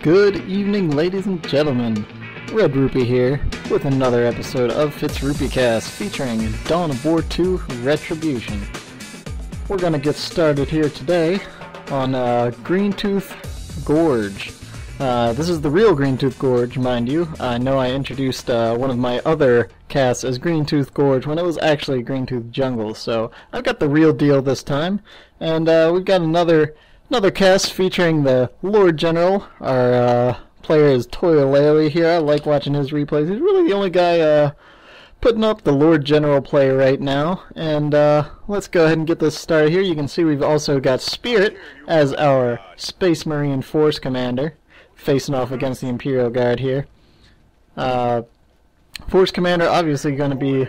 Good evening, ladies and gentlemen. Red-Rupee here with another episode of Red-Rupee Cast featuring Dawn of War 2 Retribution. We're gonna get started here today on Greentooth Gorge. This is the real Greentooth Gorge, mind you. I know I introduced one of my other casts as Greentooth Gorge when it was actually Greentooth Jungle, so I've got the real deal this time. And we've got another cast featuring the Lord General. Our player is Toilailee here. I like watching his replays. He's really the only guy putting up the Lord General play right now. And let's go ahead and get this started here. You can see we've also got Spirit as our Space Marine Force Commander, facing off against the Imperial Guard here. Force Commander obviously going to be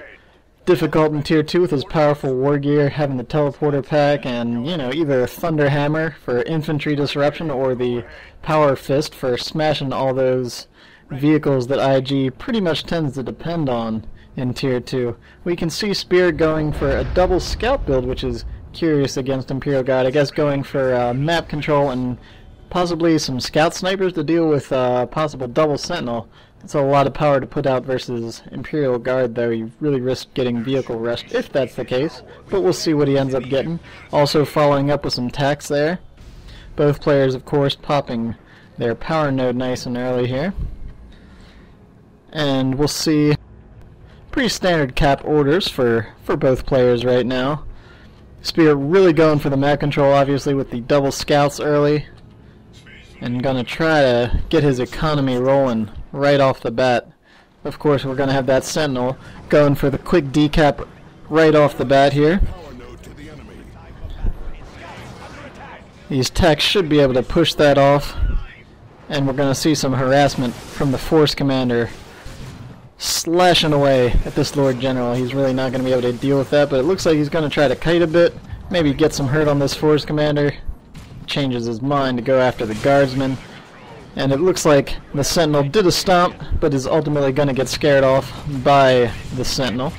difficult in Tier 2 with his powerful war gear, having the teleporter pack, and, you know, either Thunder Hammer for infantry disruption or the Power Fist for smashing all those vehicles that IG pretty much tends to depend on in Tier 2. We can see Spirit going for a double scout build, which is curious against Imperial Guard. I guess going for map control and possibly some scout snipers to deal with possible double sentinel. It's a lot of power to put out versus Imperial Guard, though. You really risk getting vehicle rushed if that's the case, but we'll see what he ends up getting. Also following up with some tax there. Both players, of course, popping their power node nice and early here. And we'll see pretty standard cap orders for both players right now. Spirit really going for the map control, obviously, with the double scouts early. And gonna try to get his economy rolling right off the bat. Of course, we're gonna have that Sentinel going for the quick decap right off the bat here. These techs should be able to push that off, and we're gonna see some harassment from the Force Commander slashing away at this Lord General. He's really not gonna be able to deal with that, but it looks like he's gonna try to kite a bit, maybe get some hurt on this Force Commander. Changes his mind to go after the guardsman, and it looks like the Sentinel did a stomp, but is ultimately going to get scared off by the Sentinel.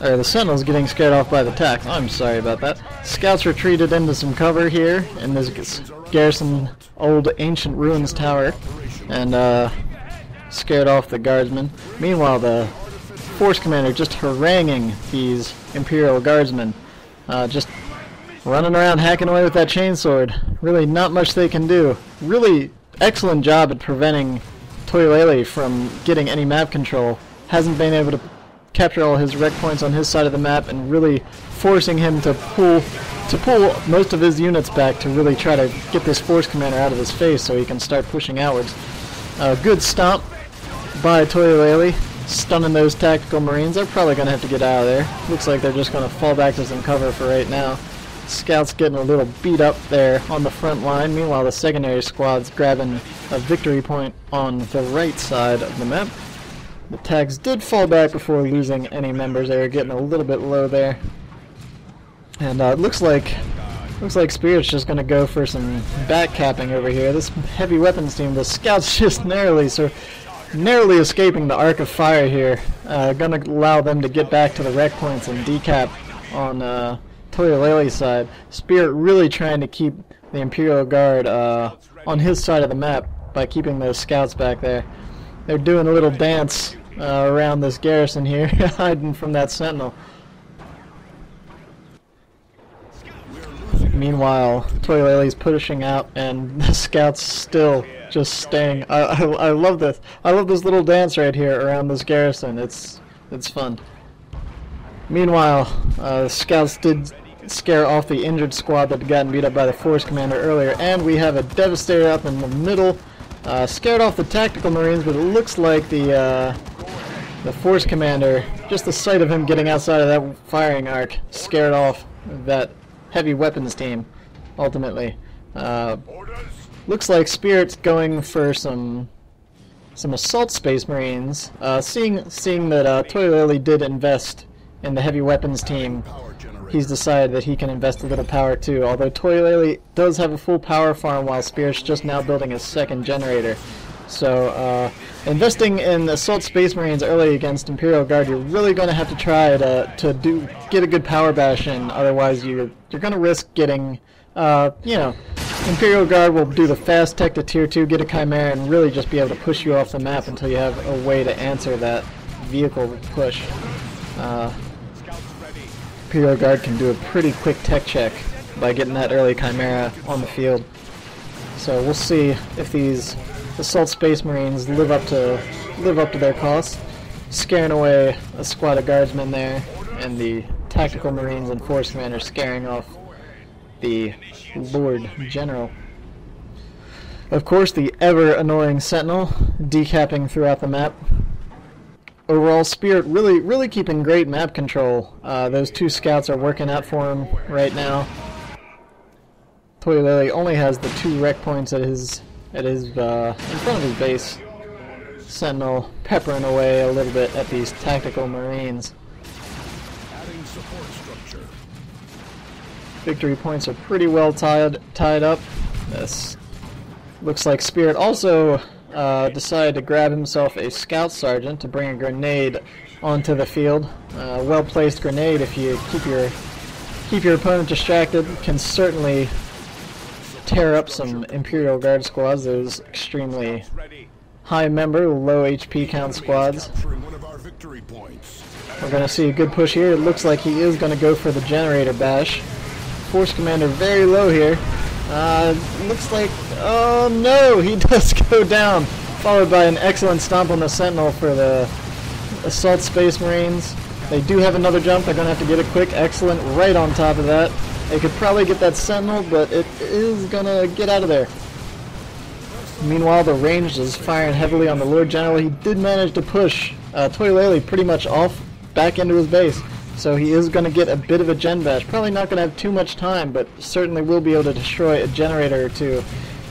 Or the Sentinel's getting scared off by the tax. I'm sorry about that. Scouts retreated into some cover here in this garrison old ancient ruins tower, and scared off the guardsmen. Meanwhile, the Force Commander just haranguing these Imperial guardsmen, just running around hacking away with that chainsword. Really not much they can do. Really excellent job at preventing Toilailee from getting any map control. Hasn't been able to capture all his rec points on his side of the map, and really forcing him to pull most of his units back to really try to get this Force Commander out of his face so he can start pushing outwards. Good stomp by Toilailee, stunning those tactical marines. They're probably going to have to get out of there. Looks like they're just going to fall back to some cover for right now. Scouts getting a little beat up there on the front line. Meanwhile, the secondary squad's grabbing a victory point on the right side of the map. The tags did fall back before losing any members. They were getting a little bit low there. And it looks like Spirit's just going to go for some back capping over here. This heavy weapons team, the scouts just narrowly escaping the arc of fire here. Going to allow them to get back to the rec points and decap on Toilailee's side. Spirit really trying to keep the Imperial Guard on his side of the map by keeping those scouts back there. They're doing a little dance around this garrison here, hiding from that Sentinel. Meanwhile, Toilailee's pushing out, and the scouts still just staying. I love this. I love this little dance right here around this garrison. It's fun. Meanwhile, the scouts did scare off the injured squad that had gotten beat up by the Force Commander earlier, and we have a Devastator up in the middle. Scared off the tactical marines, but it looks like the Force Commander, just the sight of him getting outside of that firing arc, scared off that heavy weapons team, ultimately. Looks like Spirit's going for some assault space marines, seeing that Toilailee did invest in the heavy weapons team. He's decided that he can invest a little power too, although Toilailee does have a full power farm while Spirit's just now building his second generator. So investing in Assault Space Marines early against Imperial Guard, you're really going to have to try to get a good power bash in, otherwise you're going to risk getting, you know, Imperial Guard will do the fast tech to tier 2, get a Chimera, and really just be able to push you off the map until you have a way to answer that vehicle push. Imperial Guard can do a pretty quick tech check by getting that early Chimera on the field. So we'll see if these Assault Space Marines live up to their cost, scaring away a squad of guardsmen there, and the Tactical Marines and Force Commander scaring off the Lord General. Of course, the ever-annoying Sentinel decapping throughout the map. Overall, Spirit really keeping great map control. Those two scouts are working out for him right now. Toilailee only has the 2 wreck points at his in front of his base. Sentinel peppering away a little bit at these Tactical Marines. Victory points are pretty well tied up. This looks like Spirit also decided to grab himself a Scout Sergeant to bring a grenade onto the field. Well-placed grenade, if you keep your opponent distracted, can certainly tear up some Imperial Guard squads. Those extremely high member, low HP count squads. We're going to see a good push here. It looks like he is going to go for the generator bash. Force Commander very low here. Looks like, oh no, he does go down, followed by an excellent stomp on the Sentinel for the Assault Space Marines. They do have another jump. They're going to have to get it quick. Excellent, right on top of that. They could probably get that Sentinel, but it is going to get out of there. Meanwhile, the ranged is firing heavily on the Lord General. He did manage to push Toilailee pretty much off back into his base. So he is going to get a bit of a gen bash. Probably not going to have too much time, but certainly will be able to destroy a generator or two.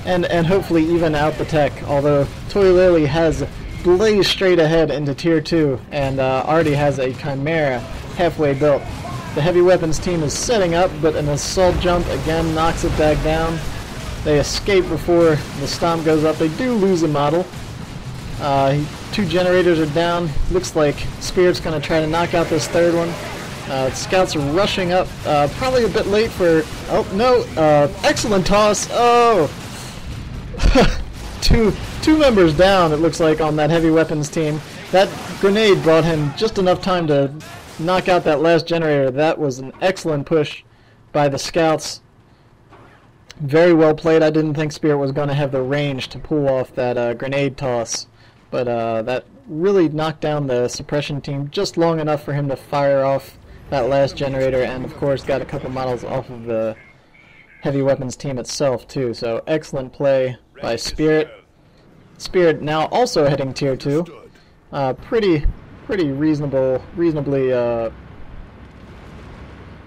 And hopefully even out the tech. Although Toilailee has blazed straight ahead into tier 2 and already has a Chimera halfway built. The heavy weapons team is setting up, but an assault jump again knocks it back down. They escape before the stomp goes up. They do lose a model. 2 generators are down. Looks like Spirit's going to try to knock out this third one. Scouts are rushing up. Probably a bit late for... Oh, no. Excellent toss. Oh! two members down, it looks like, on that heavy weapons team. That grenade brought him just enough time to knock out that last generator. That was an excellent push by the scouts. Very well played. I didn't think Spirit was going to have the range to pull off that grenade toss. But that really knocked down the suppression team just long enough for him to fire off that last generator, and of course got a couple models off of the heavy weapons team itself too. So excellent play by Spirit. Spirit now also heading tier 2. Pretty reasonably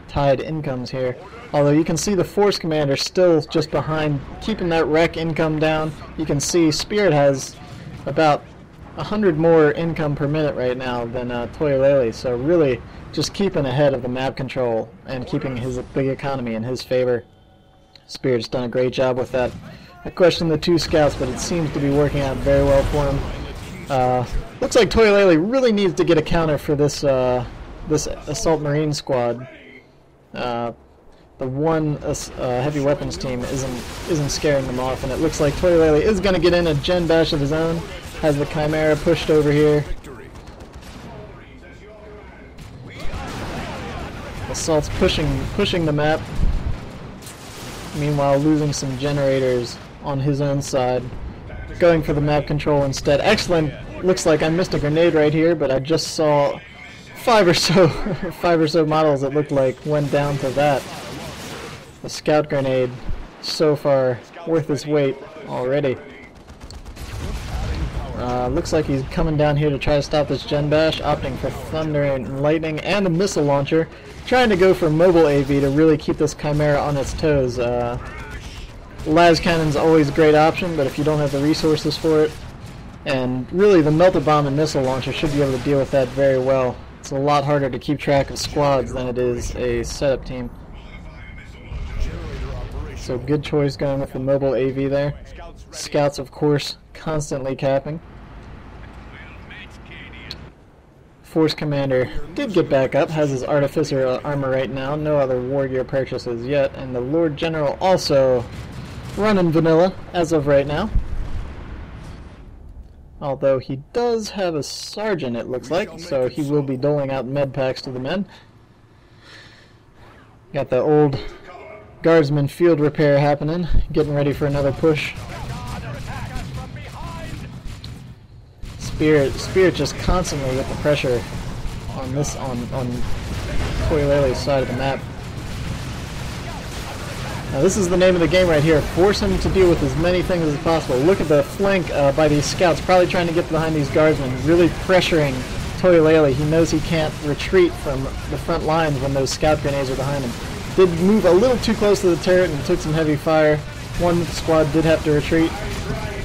tied incomes here. Although you can see the Force Commander still just behind, keeping that wreck income down. You can see Spirit has about 100 more income per minute right now than Toilailee, so really just keeping ahead of the map control and keeping his big economy in his favor. Spirit's done a great job with that. I questioned the 2 scouts, but it seems to be working out very well for him. Looks like Toilailee really needs to get a counter for this this Assault Marine squad. The one heavy weapons team isn't scaring them off, and it looks like Toilailee is going to get in a gen bash of his own. Has the Chimera pushed over here. Assault's pushing the map. Meanwhile, losing some generators on his own side. Going for the map control instead. Excellent. Looks like I missed a grenade right here, but I just saw five or so models that looked like went down to that. The scout grenade, so far worth its weight already. Looks like he's coming down here to try to stop this gen bash, opting for thunder and lightning and a missile launcher, trying to go for mobile AV to really keep this Chimera on its toes. Las cannon's always a great option, but if you don't have the resources for it, and really the melted bomb and missile launcher should be able to deal with that very well. It's a lot harder to keep track of squads than it is a setup team. So good choice going with the mobile AV there. Scouts, of course, constantly capping. Force Commander did get back up, has his Artificer armor right now, no other war gear purchases yet, and the Lord General also running vanilla as of right now. Although he does have a sergeant, it looks like, so he will be doling out med packs to the men. Got the old guardsman field repair happening, getting ready for another push. Spirit just constantly with the pressure on Toilailee's side of the map. Now this is the name of the game right here. Force him to deal with as many things as possible. Look at the flank by these scouts, probably trying to get behind these guardsmen, really pressuring Toilailee. He knows he can't retreat from the front lines when those scout grenades are behind him. Did move a little too close to the turret and took some heavy fire. One squad did have to retreat.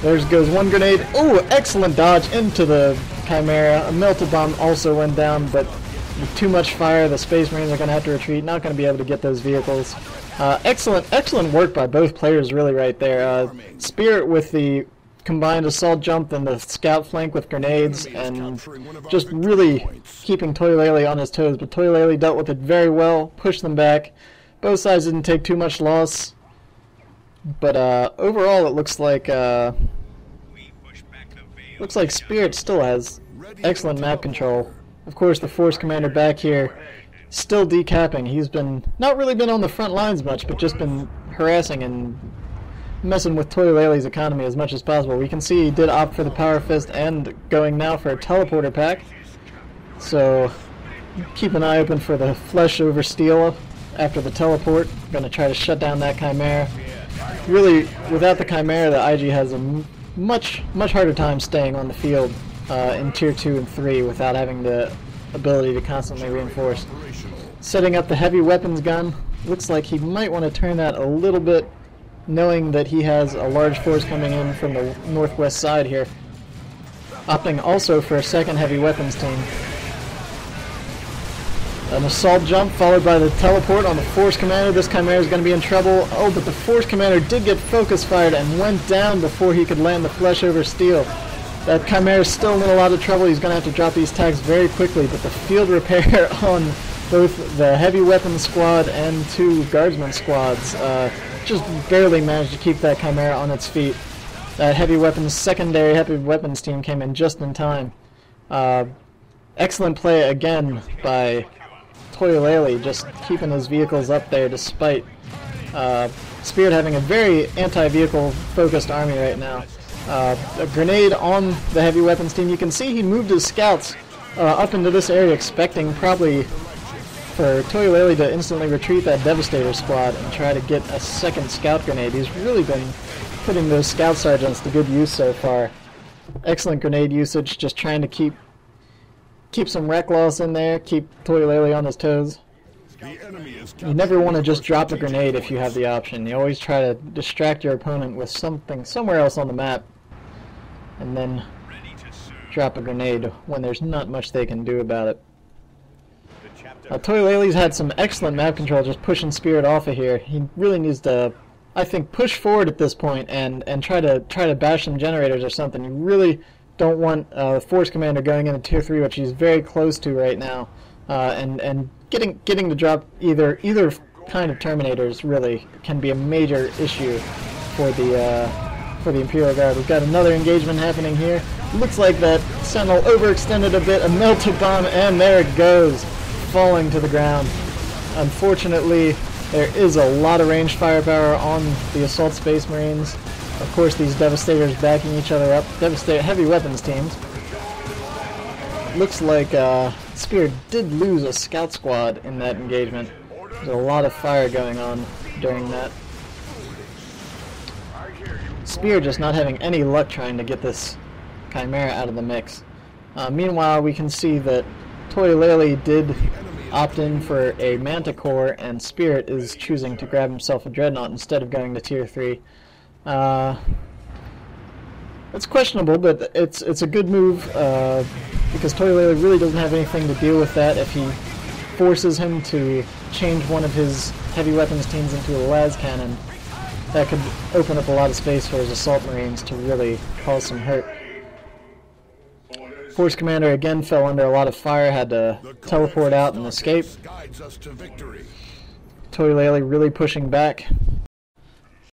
There goes one grenade. Oh, excellent dodge into the Chimera. A melted bomb also went down, but with too much fire, the Space Marines are going to have to retreat. Not going to be able to get those vehicles. Excellent work by both players, really, right there. Spirit with the combined assault jump and the scout flank with grenades, and just really keeping Toilailee on his toes. But Toilailee dealt with it very well, pushed them back. Both sides didn't take too much loss. But overall, it looks like Spirit still has excellent map control. Of course, the Force Commander back here still decapping. He's not really been on the front lines much, but just been harassing and messing with Toilailee's economy as much as possible. We can see he did opt for the Power Fist and going now for a teleporter pack. So keep an eye open for the flesh over steel after the teleport. Going to try to shut down that Chimera. Really, without the Chimera, the IG has a much harder time staying on the field in Tier 2 and 3 without having the ability to constantly reinforce. Setting up the heavy weapons gun. Looks like he might want to turn that a little bit, knowing that he has a large force coming in from the northwest side here. Opting also for a second heavy weapons team. An assault jump followed by the teleport on the Force Commander. This Chimera is going to be in trouble. Oh, but the Force Commander did get focus fired and went down before he could land the flesh over steel. That Chimera is still in a lot of trouble. He's going to have to drop these tags very quickly, but the field repair on both the heavy weapons squad and two guardsman squads just barely managed to keep that Chimera on its feet. That secondary heavy weapons team came in just in time. Excellent play again by Toilailee, just keeping his vehicles up there despite Spirit having a very anti-vehicle focused army right now. A grenade on the heavy weapons team. You can see he moved his scouts up into this area, expecting probably for Toilailee to instantly retreat that Devastator squad and try to get a second scout grenade. He's really been putting those scout sergeants to good use so far. Excellent grenade usage, just trying to keep some wreck loss in there, keep Toilailee on his toes. You never want to just drop a grenade if you have the option. You always try to distract your opponent with something somewhere else on the map, and then drop a grenade when there's not much they can do about it. Toilailee's had some excellent map control, just pushing Spirit off of here. He really needs to, I think, push forward at this point and try to bash some generators or something. You really don't want the Force Commander going into Tier 3, which he's very close to right now, and getting to drop either kind of Terminators really can be a major issue for the Imperial Guard. We've got another engagement happening here. Looks like that Sentinel overextended a bit, a melted bomb, and there it goes, falling to the ground. Unfortunately, there is a lot of ranged firepower on the Assault Space Marines. Of course, these Devastators backing each other up. Heavy weapons teams. Looks like Spirit did lose a scout squad in that engagement. There's a lot of fire going on during that. Spirit just not having any luck trying to get this Chimera out of the mix. Meanwhile, we can see that Toilailee did opt in for a Manticore, and Spirit is choosing to grab himself a Dreadnought instead of going to Tier 3. It's questionable, but it's a good move because Toilailee really doesn't have anything to deal with that if he forces him to change one of his heavy weapons teams into a las cannon. That could open up a lot of space for his assault marines to really cause some hurt. Force Commander again fell under a lot of fire, had to teleport out and escape. Toilailee really pushing back.